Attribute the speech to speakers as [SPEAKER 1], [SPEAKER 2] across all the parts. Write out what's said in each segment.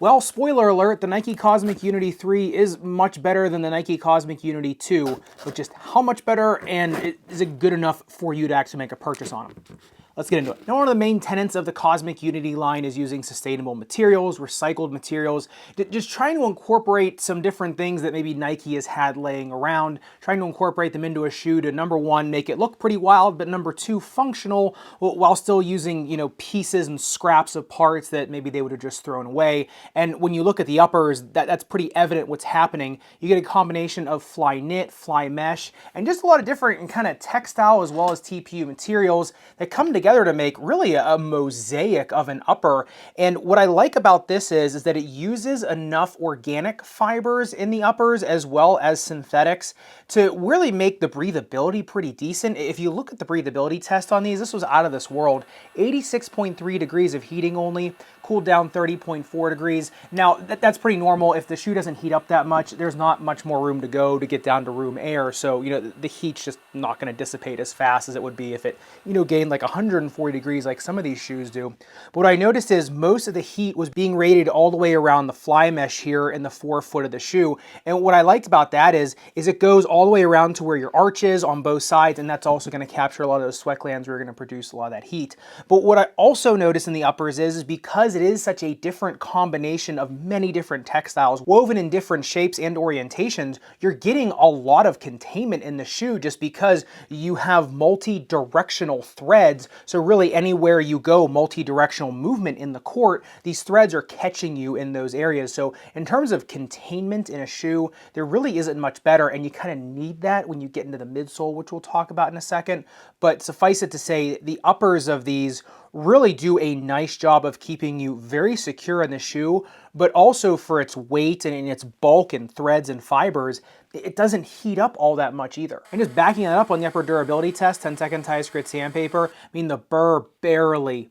[SPEAKER 1] Well, spoiler alert, the Nike Cosmic Unity 3 is much better than the Nike Cosmic Unity 2, but just how much better, and is it good enough for you to actually make a purchase on them? Let's get into it. Now, one of the main tenets of the Cosmic Unity line is using sustainable materials, recycled materials, just trying to incorporate some different things that maybe Nike has had laying around, trying to incorporate them into a shoe to, number one, make it look pretty wild, but number two, functional, while still using, you know, pieces and scraps of parts that maybe they would have just thrown away. And when you look at the uppers, that's pretty evident what's happening. You get a combination of fly knit, fly mesh, and just a lot of different kind of textile as well as TPU materials that come together to make really a mosaic of an upper. And what I like about this is that it uses enough organic fibers in the uppers as well as synthetics to really make the breathability pretty decent. If you look at the breathability test on these, this was out of this world. 86.3 degrees of heating only, cooled down 30.4 degrees. Now, that's pretty normal. If the shoe doesn't heat up that much, there's not much more room to go to get down to room air. So, you know, the heat's just not going to dissipate as fast as it would be if it, you know, gained like 140 degrees like some of these shoes do. But what I noticed is most of the heat was being radiated all the way around the fly mesh here in the forefoot of the shoe. And what I liked about that is it goes all the way around to where your arch is on both sides, and that's also going to capture a lot of those sweat glands where you're going to produce a lot of that heat. But what I also noticed in the uppers is because it is such a different combination of many different textiles woven in different shapes and orientations, you're getting a lot of containment in the shoe just because you have multi-directional threads. So really anywhere you go, multi-directional movement in the court, these threads are catching you in those areas. So in terms of containment in a shoe, there really isn't much better, and you kind of need that when you get into the midsole, which we'll talk about in a second. But suffice it to say, the uppers of these really do a nice job of keeping you very secure in the shoe, but also for its weight and its bulk and threads and fibers, it doesn't heat up all that much either. And just backing it up on the upper durability test, 10-second tie grit sandpaper, I mean, the burr barely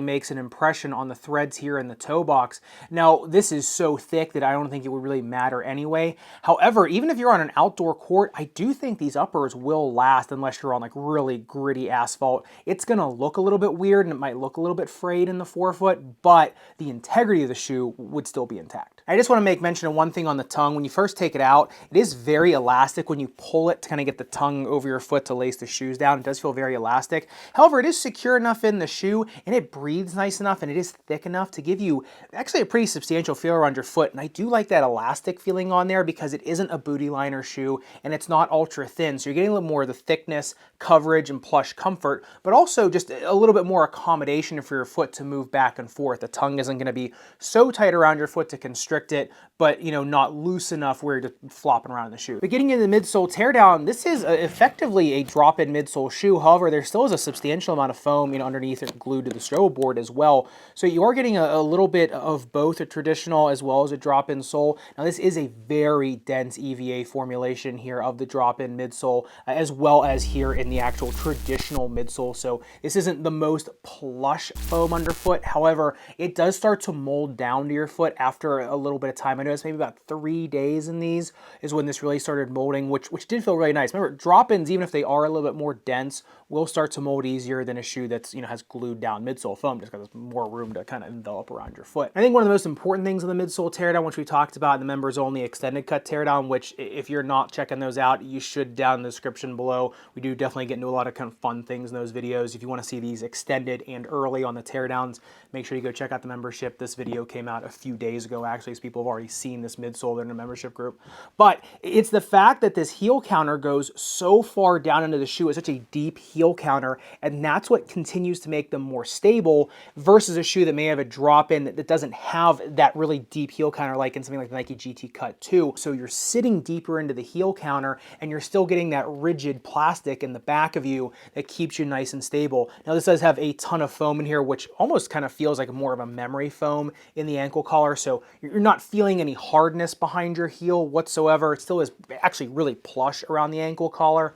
[SPEAKER 1] makes an impression on the threads here in the toe box. Now, this is so thick that I don't think it would really matter anyway. However, even if you're on an outdoor court, I do think these uppers will last unless you're on like really gritty asphalt. It's gonna look a little bit weird and it might look a little bit frayed in the forefoot, but the integrity of the shoe would still be intact. I just want to make mention of one thing on the tongue. When you first take it out, it is very elastic when you pull it to kind of get the tongue over your foot to lace the shoes down. It does feel very elastic. However, it is secure enough in the shoe and it breathes nice enough and it is thick enough to give you actually a pretty substantial feel around your foot. And I do like that elastic feeling on there because it isn't a booty liner shoe and it's not ultra thin. So you're getting a little more of the thickness, coverage, and plush comfort, but also just a little bit more accommodation for your foot to move back and forth. The tongue isn't going to be so tight around your foot to constrict it, but you know, not loose enough where you're just flopping around in the shoe. But getting into the midsole teardown, this is effectively a drop-in midsole shoe. However, there still is a substantial amount of foam, you know, underneath it glued to the strobe board as well. So you are getting a little bit of both a traditional as well as a drop-in sole. Now this is a very dense EVA formulation here of the drop-in midsole, as well as here in the actual traditional midsole. So this isn't the most plush foam underfoot. However, it does start to mold down to your foot after a little bit of time. I noticed maybe about 3 days in these is when this really started molding, which did feel really nice. Remember, drop-ins, even if they are a little bit more dense, will start to mold easier than a shoe that's, you know, has glued down midsole foam, just because there's more room to kind of envelop around your foot. I think one of the most important things in the midsole teardown, which we talked about in the members only extended cut teardown, which if you're not checking those out, you should down in the description below. We do definitely get into a lot of kind of fun things in those videos. If you want to see these extended and early on the teardowns, make sure you go check out the membership. This video came out a few days ago, actually, so people have already seen this midsole in the membership group. But it's the fact that this heel counter goes so far down into the shoe. It's such a deep heel counter, and that's what continues to make them more stable versus a shoe that may have a drop-in that doesn't have that really deep heel counter like in something like the Nike GT Cut 2. So you're sitting deeper into the heel counter and you're still getting that rigid plastic in the back of you that keeps you nice and stable. Now this does have a ton of foam in here, which almost kind of feels like more of a memory foam in the ankle collar. So you're not feeling any hardness behind your heel whatsoever. It still is actually really plush around the ankle collar.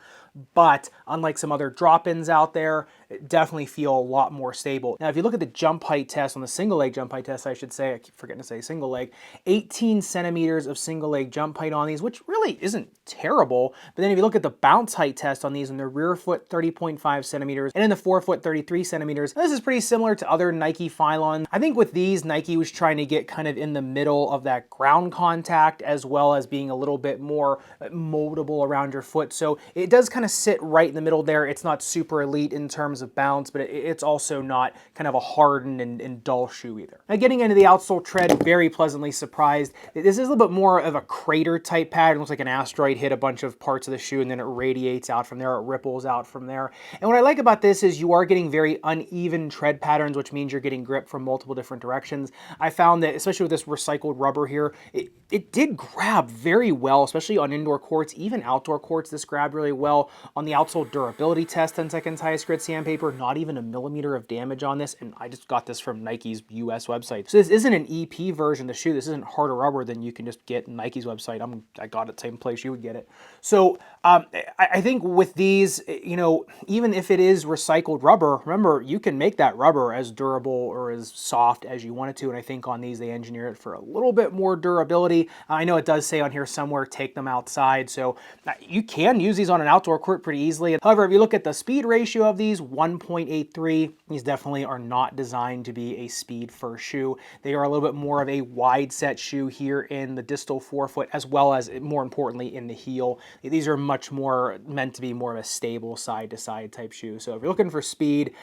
[SPEAKER 1] But unlike some other drop-ins out there, definitely feel a lot more stable. Now, if you look at the jump height test, on the single leg jump height test, I should say, I keep forgetting to say single leg, 18 centimeters of single leg jump height on these, which really isn't terrible. But then if you look at the bounce height test on these, in the rear foot, 30.5 centimeters, and in the forefoot, 33 centimeters. This is pretty similar to other Nike Phylons. I think with these, Nike was trying to get kind of in the middle of that ground contact, as well as being a little bit more moldable around your foot. So it does kind of sit right in the middle there. It's not super elite in terms of bounce, but it's also not kind of a hardened and dull shoe either. Now, getting into the outsole tread, very pleasantly surprised. This is a little bit more of a crater type pattern. It looks like an asteroid hit a bunch of parts of the shoe and then it radiates out from there, it ripples out from there. And what I like about this is you are getting very uneven tread patterns, which means you're getting grip from multiple different directions. I found that, especially with this recycled rubber here, it did grab very well, especially on indoor courts, even outdoor courts. This grabbed really well. On the outsole durability test, 10 seconds highest grit sandpaper, not even a millimeter of damage on this, and I just got this from Nike's US website. So this isn't an EP version of the shoe. This isn't harder rubber than you can just get Nike's website. I got it same place you would get it. So I think with these, you know, even if it is recycled rubber, remember, you can make that rubber as durable or as soft as you want it to, and I think on these they engineer it for a little bit more durability. I know it does say on here somewhere, take them outside, so you can use these on an outdoor court pretty easily. However, if you look at the speed ratio of these, 1.83, these definitely are not designed to be a speed first shoe. They are a little bit more of a wide set shoe here in the distal forefoot, as well as, more importantly, in the heel. These are much more meant to be more of a stable side to side type shoe. So if you're looking for speed,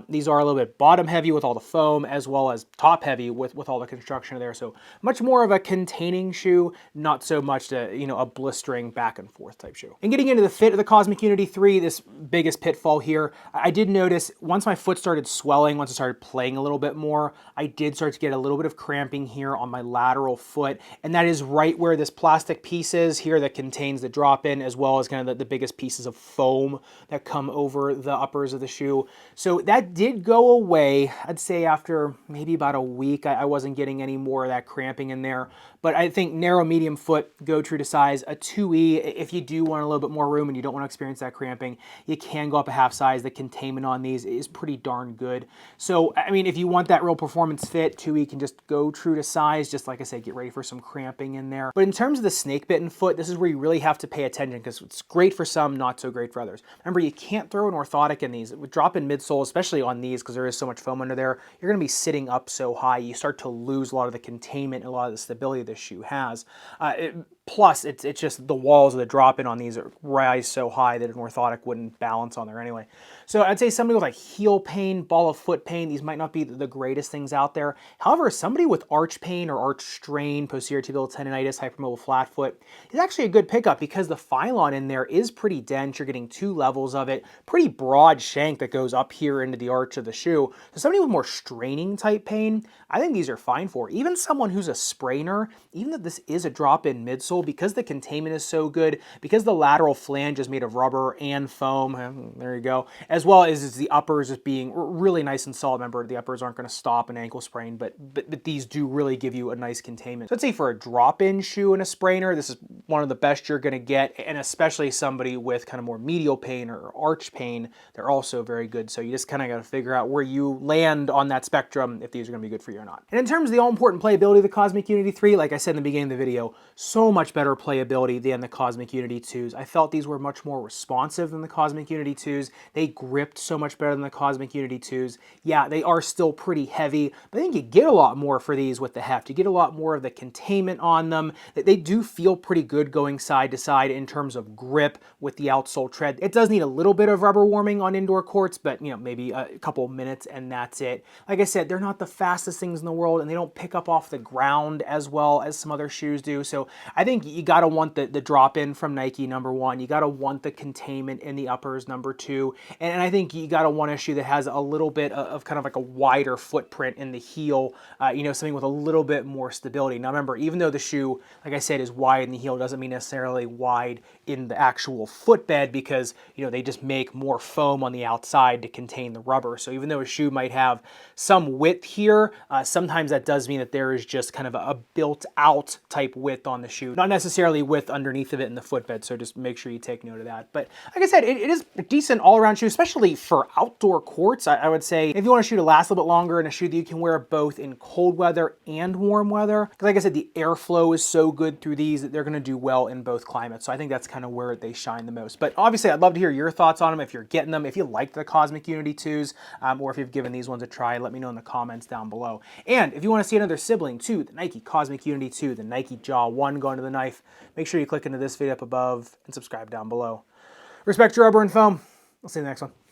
[SPEAKER 1] these are a little bit bottom heavy with all the foam, as well as top heavy with all the construction there. So much more of a containing shoe, not so much to, you know, a blistering back and forth type shoe. And getting into the fit of the Cosmic Unity 3, this biggest pitfall here, I did notice once my foot started swelling, once I started playing a little bit more, I did start to get a little bit of cramping here on my lateral foot, and that is right where this plastic piece is here that contains the drop-in, as well as kind of the biggest pieces of foam that come over the uppers of the shoe. So that did go away. I'd say after maybe about a week, I wasn't getting any more of that cramping in there. But I think narrow, medium foot, go true to size. A 2E, if you do want a little bit more room and you don't want to experience that cramping, you can go up a half size. The containment on these is pretty darn good. So, I mean, if you want that real performance fit, 2E can just go true to size. Just like I said, get ready for some cramping in there. But in terms of the snake bitten foot, this is where you really have to pay attention, because it's great for some, not so great for others. Remember, you can't throw an orthotic in these. With drop-in midsole, especially on these, because there is so much foam under there, you're going to be sitting up so high, you start to lose a lot of the containment and a lot of the stability this shoe has. Plus, it's just the walls of the drop-in on these rise so high that an orthotic wouldn't balance on there anyway. So I'd say somebody with like heel pain, ball of foot pain, these might not be the greatest things out there. However, somebody with arch pain or arch strain, posterior tibial tendonitis, hypermobile flat foot is actually a good pickup, because the Phylon in there is pretty dense. You're getting 2 levels of it, pretty broad shank that goes up here into the arch of the shoe. So somebody with more straining type pain, I think these are fine for. Even someone who's a sprainer, even though this is a drop-in midsole, because the containment is so good, because the lateral flange is made of rubber and foam, there you go, as well as the uppers just being really nice and solid. Remember, the uppers aren't going to stop an ankle sprain, but these do really give you a nice containment. So I'd say for a drop-in shoe and a sprainer, this is one of the best you're going to get, and especially somebody with kind of more medial pain or arch pain, they're also very good. So you just kind of got to figure out where you land on that spectrum, if these are going to be good for you or not. And in terms of the all-important playability of the Cosmic Unity 3, like I said in the beginning of the video, so much better playability than the Cosmic Unity 2s. I felt these were much more responsive than the Cosmic Unity 2s. They gripped so much better than the Cosmic Unity 2s. Yeah, they are still pretty heavy, but I think you get a lot more for these with the heft. You get a lot more of the containment on them. They do feel pretty good going side to side in terms of grip with the outsole tread. It does need a little bit of rubber warming on indoor courts, but you know, maybe a couple minutes and that's it. Like I said, they're not the fastest things in the world, and they don't pick up off the ground as well as some other shoes do. So I think you gotta want the drop-in from Nike, number one. You gotta want the containment in the uppers, number two. And I think you gotta want a shoe that has a little bit of kind of like a wider footprint in the heel, you know, something with a little bit more stability. Now remember, even though the shoe, like I said, is wide in the heel, doesn't mean necessarily wide in the actual footbed, because, you know, they just make more foam on the outside to contain the rubber. So even though a shoe might have some width here, sometimes that does mean that there is just kind of a built-out type width on the shoe, not necessarily width underneath of it in the footbed. So just make sure you take note of that. But like I said, it is a decent all-around shoe, especially for outdoor courts, I would say if you want a shoe to last a little bit longer and a shoe that you can wear both in cold weather and warm weather, because like I said, the airflow is so good through these that they're going to do well in both climates. So I think that's kind of where they shine the most. But obviously, I'd love to hear your thoughts on them if you're getting them, if you like the Cosmic Unity 2s, or if you've given these ones a try. Let me know in the comments down below. And if you want to see another sibling to the Nike Cosmic Unity 2, the Nike Jaw 1 going to the knife, make sure you click into this video up above and subscribe down below. Respect your rubber and foam. I'll see you in the next one.